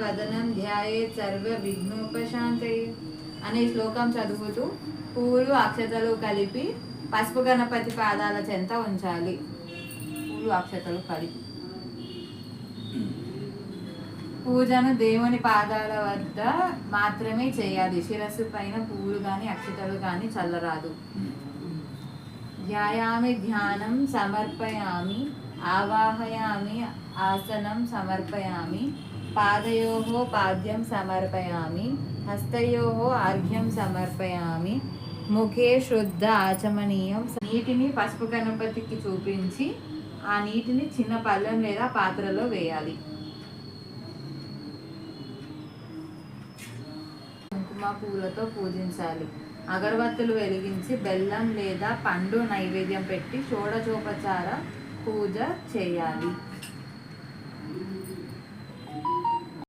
వదనం ధ్యాయేత్ సర్వ విఘ్నోపశాంతయే అనే శ్లోకం చదువుతూ పూలు అక్షతలు కలిపి పసుపు గణపతి పాదాల చెంత ఉంచాలి. పూలు అక్షతలు కలిపి పూజను దేవుని పాదాల వద్ద మాత్రమే చేయాలి. శిరస్సు పైన పువ్వులు కానీ అక్షతలు కానీ చల్లరాదు. ధ్యాయామి ధ్యానం సమర్పయామి ఆవాహయామి ఆసనం సమర్పయామి పాదయోః పాద్యం సమర్పయామి హస్తయోః ఆర్ఘ్యం సమర్పయామి ముఖే శుద్ధ ఆచమనీయం. నీటిని పసుపు గణపతికి చూపించి ఆ నీటిని చిన్న పళ్ళెం లేదా పాత్రలో వేయాలి. కుంకుమ పూలతో పూజించాలి. అగరబత్తులు వెలిగించి బెల్లం లేదా పండు నైవేద్యం పెట్టి షోడశోపచార పూజ చేయాలి.